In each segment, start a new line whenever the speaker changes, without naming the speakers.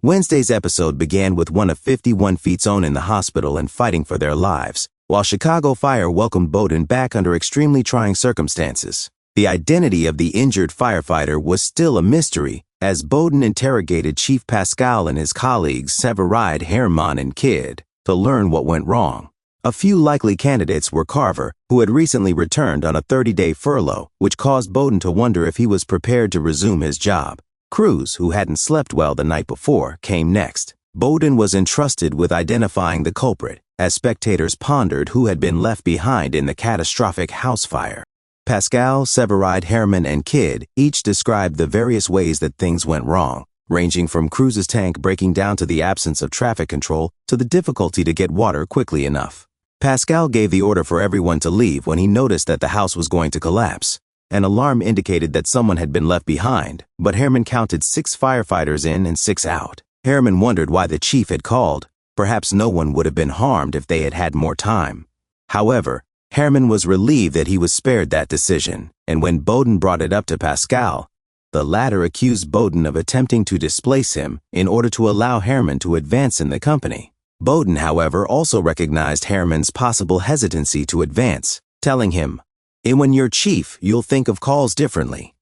Wednesday's episode began with one of 51 Feet's own in the hospital and fighting for their lives, while Chicago Fire welcomed Bowden back under extremely trying circumstances. The identity of the injured firefighter was still a mystery, as Bowden interrogated Chief Pascal and his colleagues Severide, Herman, and Kidd to learn what went wrong. A few likely candidates were Carver, who had recently returned on a 30-day furlough, which caused Bowden to wonder if he was prepared to resume his job. Cruz, who hadn't slept well the night before, came next. Bowden was entrusted with identifying the culprit, as spectators pondered who had been left behind in the catastrophic house fire. Pascal, Severide, Herman, and Kidd each described the various ways that things went wrong, ranging from Cruz's tank breaking down to the absence of traffic control to the difficulty to get water quickly enough. Pascal gave the order for everyone to leave when he noticed that the house was going to collapse. An alarm indicated that someone had been left behind, but Herman counted 6 firefighters in and 6 out. Herman wondered why the chief had called. Perhaps no one would have been harmed if they had had more time. However, Herman was relieved that he was spared that decision, and when Bowden brought it up to Pascal, the latter accused Bowden of attempting to displace him in order to allow Herman to advance in the company. Bowden, however, also recognized Herman's possible hesitancy to advance, telling him, "And when you're chief, you'll think of calls differently.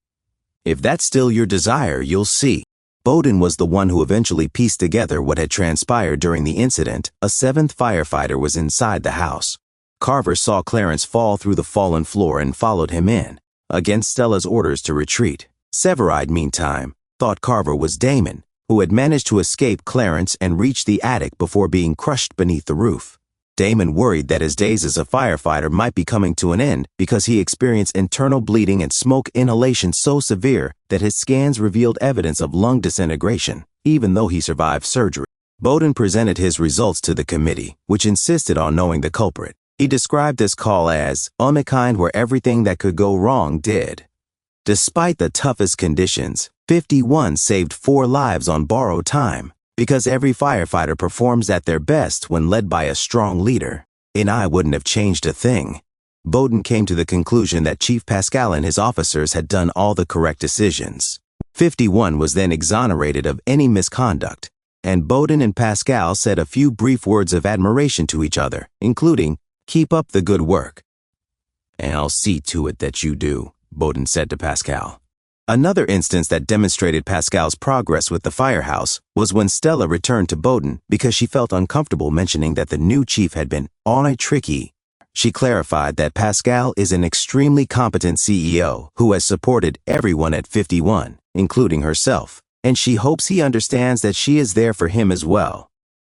If that's still your desire, you'll see." Bowden was the one who eventually pieced together what had transpired during the incident. A 7th firefighter was inside the house. Carver saw Clarence fall through the fallen floor and followed him in, against Stella's orders to retreat. Severide, meantime, thought Carver was Damon, who had managed to escape Clarence and reach the attic before being crushed beneath the roof. Damon worried that his days as a firefighter might be coming to an end because he experienced internal bleeding and smoke inhalation so severe that his scans revealed evidence of lung disintegration, even though he survived surgery. Bowden presented his results to the committee, which insisted on knowing the culprit. He described this call as a kind where everything that could go wrong did. Despite the toughest conditions, 51 saved 4 lives on borrowed time, because every firefighter performs at their best when led by a strong leader. And I wouldn't have changed a thing. Bowden came to the conclusion that Chief Pascal and his officers had done all the correct decisions. 51 was then exonerated of any misconduct, and Bowden and Pascal said a few brief words of admiration to each other, including, "Keep up the good work." "And I'll see to it that you do," Bowden said to Pascal. Another instance that demonstrated Pascal's progress with the firehouse was when Stella returned to Bowden because she felt uncomfortable mentioning that the new chief had been on a tricky. She clarified that Pascal is an extremely competent CEO who has supported everyone at 51, including herself, and she hopes he understands that she is there for him as well.